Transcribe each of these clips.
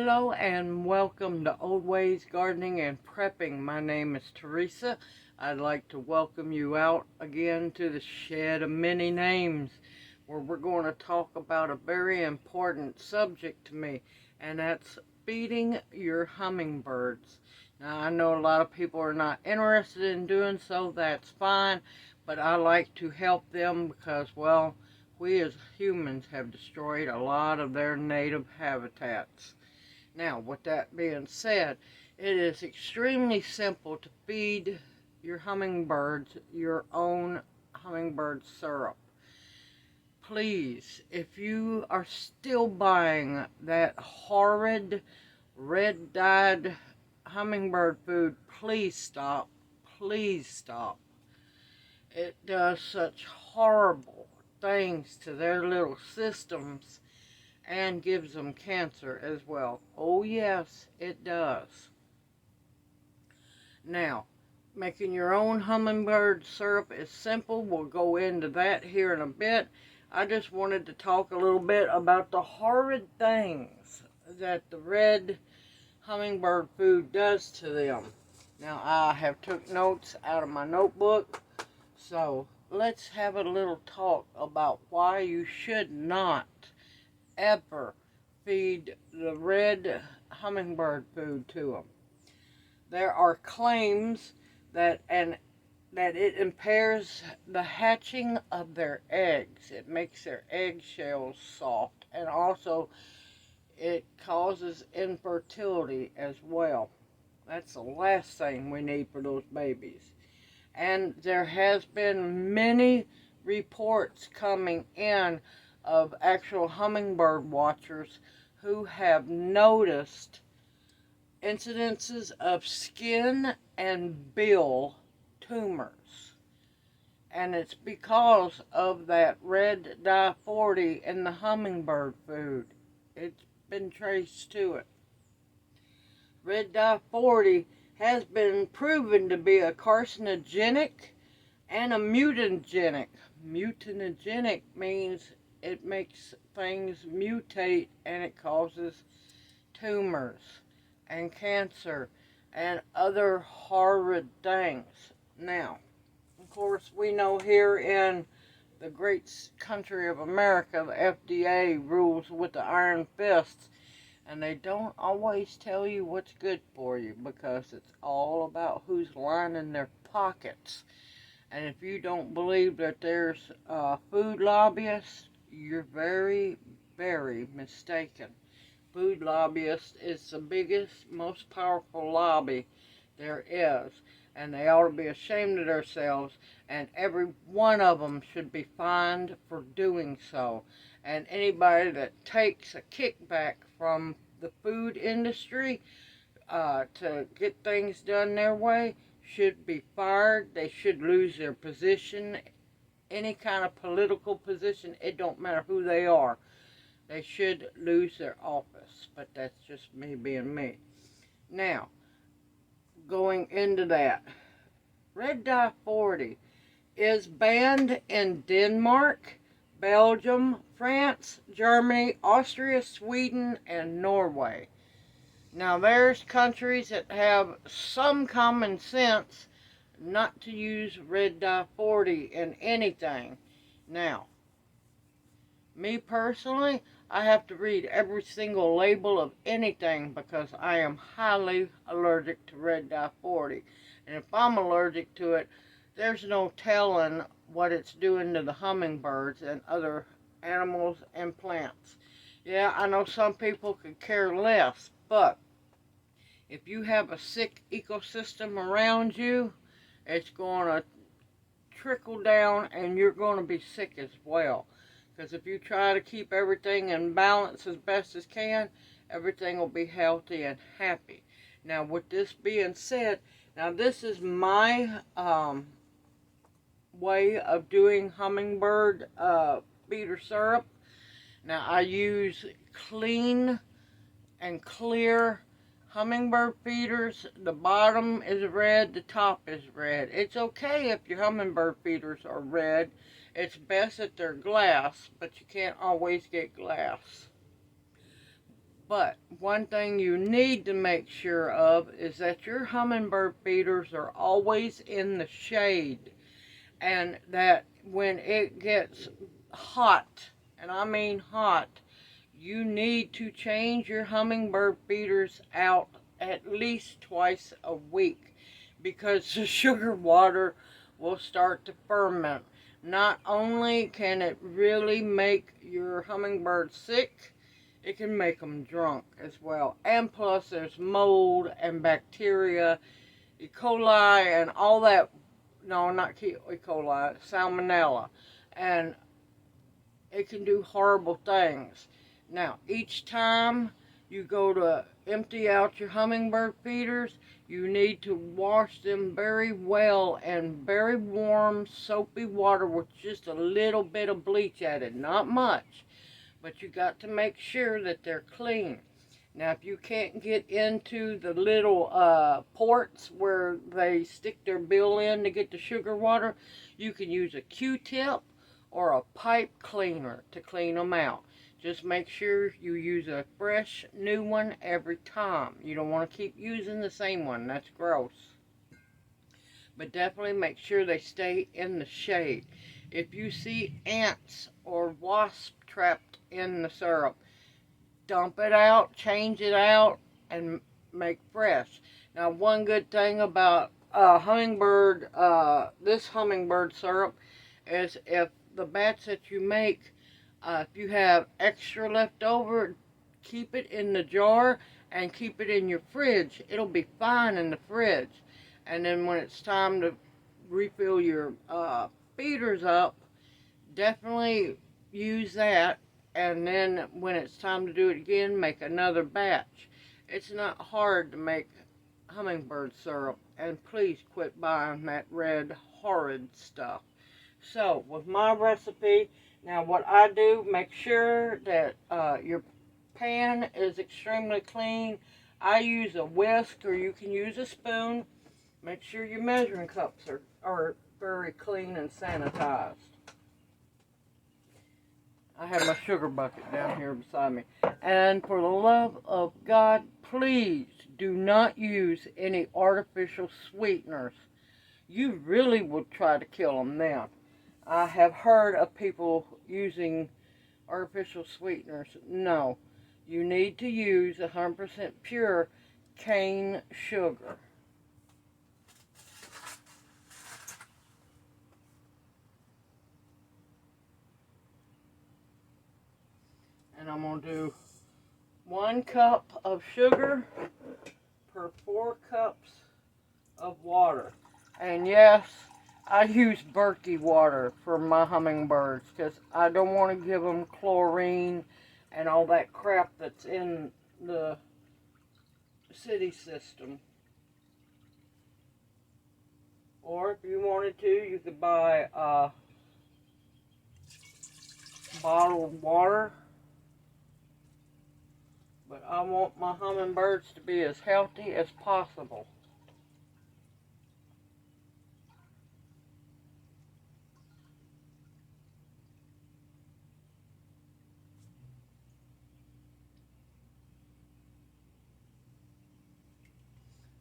Hello and welcome to Old Ways Gardening and Prepping. My name is Teresa. I'd like to welcome you out again to the Shed of Many Names, where we're going to talk about a very important subject to me, and that's feeding your hummingbirds. Now, I know a lot of people are not interested in doing so. That's fine, but I like to help them because, well, we as humans have destroyed a lot of their native habitats. Now, with that being said, it is extremely simple to feed your hummingbirds your own hummingbird syrup. Please, if you are still buying that horrid red-dyed hummingbird food, please stop. Please stop. It does such horrible things to their little systems and gives them cancer as well. Oh yes, it does. Now, making your own hummingbird syrup is simple. We'll go into that here in a bit. I just wanted to talk a little bit about the horrid things that the red hummingbird food does to them. Now, I have took notes out of my notebook, so let's have a little talk about why you should not ever feed the red hummingbird food to them. There are claims that it impairs the hatching of their eggs. It makes their eggshells soft, and also it causes infertility as well. That's the last thing we need for those babies. And there has been many reports coming in of actual hummingbird watchers who have noticed incidences of skin and bill tumors. And it's because of that red dye 40 in the hummingbird food. It's been traced to it. Red dye 40 has been proven to be a carcinogenic and a mutagenic. Mutagenic means it makes things mutate and it causes tumors and cancer and other horrid things. Now, of course, we know here in the great country of America, the FDA rules with the iron fists, and they don't always tell you what's good for you because it's all about who's lining their pockets. And if you don't believe that there's food lobbyists, you're very, very mistaken. Food lobbyist is the biggest, most powerful lobby there is. And they ought to be ashamed of themselves. And every one of them should be fined for doing so. And anybody that takes a kickback from the food industry to get things done their way should be fired. They should lose their position. Any kind of political position, it don't matter who they are. They should lose their office, but that's just me being me. Now, going into that, red dye 40 is banned in Denmark, Belgium, France, Germany, Austria, Sweden, and Norway. Now, there's countries that have some common sense not to use red dye 40 in anything. Now, me personally, I have to read every single label of anything because I am highly allergic to red dye 40. And if I'm allergic to it, there's no telling what it's doing to the hummingbirds and other animals and plants. Yeah, I know some people could care less, but if you have a sick ecosystem around you, it's going to trickle down and you're going to be sick as well. Because if you try to keep everything in balance as best as can, everything will be healthy and happy. Now, with this being said, now this is my way of doing hummingbird feeder syrup. Now, I use clean and clear hummingbird feeders. The bottom is red, the top is red. It's okay if your hummingbird feeders are red. It's best that they're glass, but you can't always get glass. But one thing you need to make sure of is that your hummingbird feeders are always in the shade, and that when it gets hot, and I mean hot, you need to change your hummingbird feeders out at least twice a week, because the sugar water will start to ferment. Not only can it really make your hummingbird sick, it can make them drunk as well. And plus there's mold and bacteria, E. coli and all that. No, not E. coli, salmonella. And it can do horrible things. Now, each time you go to empty out your hummingbird feeders, you need to wash them very well in very warm, soapy water with just a little bit of bleach added. Not much, but you got to make sure that they're clean. Now, if you can't get into the little ports where they stick their bill in to get the sugar water, you can use a Q-tip or a pipe cleaner to clean them out. Just make sure you use a fresh new one every time. You don't want to keep using the same one. That's gross. But definitely make sure they stay in the shade. If you see ants or wasps trapped in the syrup, dump it out, change it out, and make fresh. Now, one good thing about this hummingbird syrup is if the batch that you make, if you have extra left over, keep it in the jar and keep it in your fridge. It'll be fine in the fridge. And then when it's time to refill your feeders up, definitely use that. And then when it's time to do it again, make another batch. It's not hard to make hummingbird syrup. And please quit buying that red horrid stuff. So, with my recipe, now what I do, make sure that your pan is extremely clean. I use a whisk, or you can use a spoon. Make sure your measuring cups are very clean and sanitized. I have my sugar bucket down here beside me. And for the love of God, please do not use any artificial sweeteners. You really will try to kill them then. I have heard of people using artificial sweeteners. No, you need to use 100% pure cane sugar. And I'm going to do 1 cup of sugar per 4 cups of water. And yes, I use Berkey water for my hummingbirds because I don't want to give them chlorine and all that crap that's in the city system. Or if you wanted to, you could buy bottled water. But I want my hummingbirds to be as healthy as possible.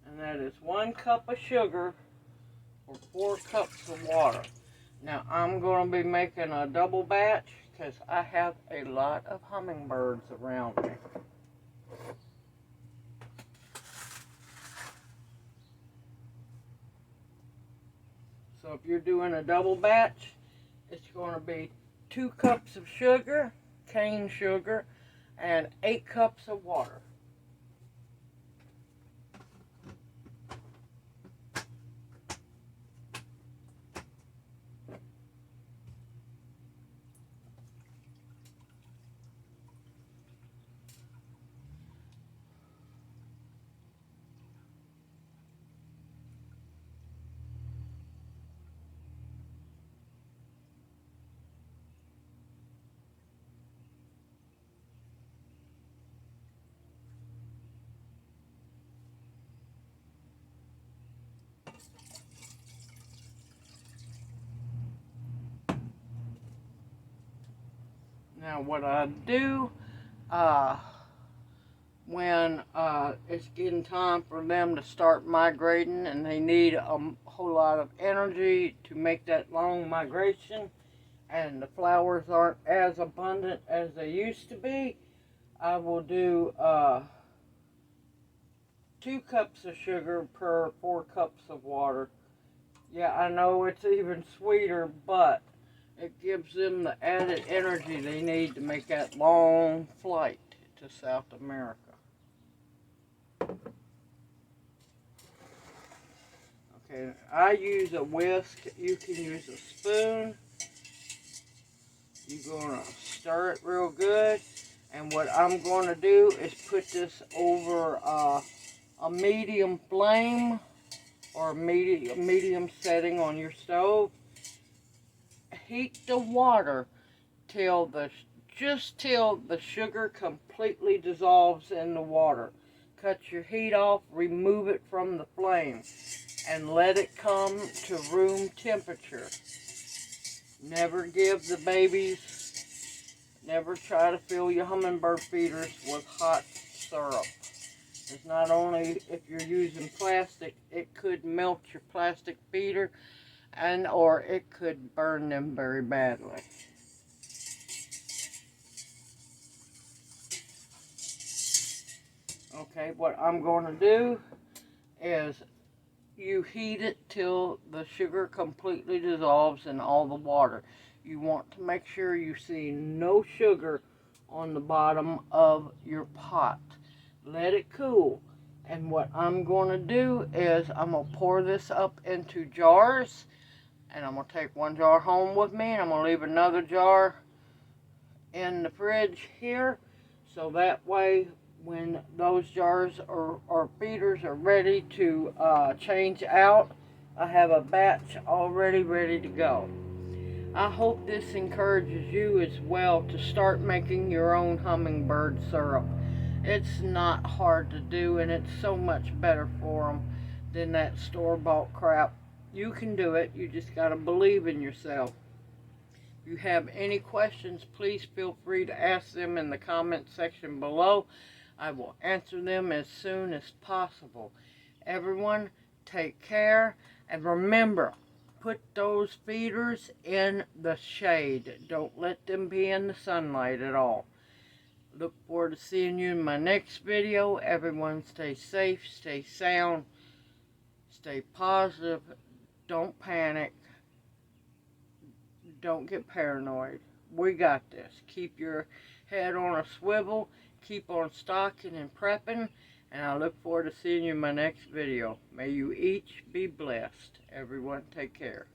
And that is 1 cup of sugar for 4 cups of water. Now I'm going to be making a double batch because I have a lot of hummingbirds around me. So if you're doing a double batch, it's going to be 2 cups of sugar, cane sugar, and 8 cups of water. Now what I do, when it's getting time for them to start migrating, and they need a whole lot of energy to make that long migration, and the flowers aren't as abundant as they used to be, I will do 2 cups of sugar per 4 cups of water. Yeah, I know it's even sweeter, but it gives them the added energy they need to make that long flight to South America. Okay, I use a whisk. You can use a spoon. You're going to stir it real good. And what I'm going to do is put this over a medium flame or a medium setting on your stove. Heat the water just till the sugar completely dissolves in the water. Cut your heat off, remove it from the flame, and let it come to room temperature. Never give the babies, never try to fill your hummingbird feeders with hot syrup. It's not only if you're using plastic, it could melt your plastic feeder, and or it could burn them very badly. Okay, what I'm going to do is you heat it till the sugar completely dissolves in all the water. You want to make sure you see no sugar on the bottom of your pot. Let it cool. And what I'm going to do is I'm going to pour this up into jars. And I'm going to take 1 jar home with me. And I'm going to leave another jar in the fridge here. So that way, when those jars or feeders are ready to change out, I have a batch already ready to go. I hope this encourages you as well to start making your own hummingbird syrup. It's not hard to do, and it's so much better for them than that store-bought crap. You can do it. You just got to believe in yourself. If you have any questions, please feel free to ask them in the comment section below. I will answer them as soon as possible. Everyone, take care, and remember, put those feeders in the shade. Don't let them be in the sunlight at all. Look forward to seeing you in my next video. Everyone stay safe, stay sound, stay positive, don't panic, don't get paranoid. We got this. Keep your head on a swivel, keep on stocking and prepping, and I look forward to seeing you in my next video. May you each be blessed. Everyone take care.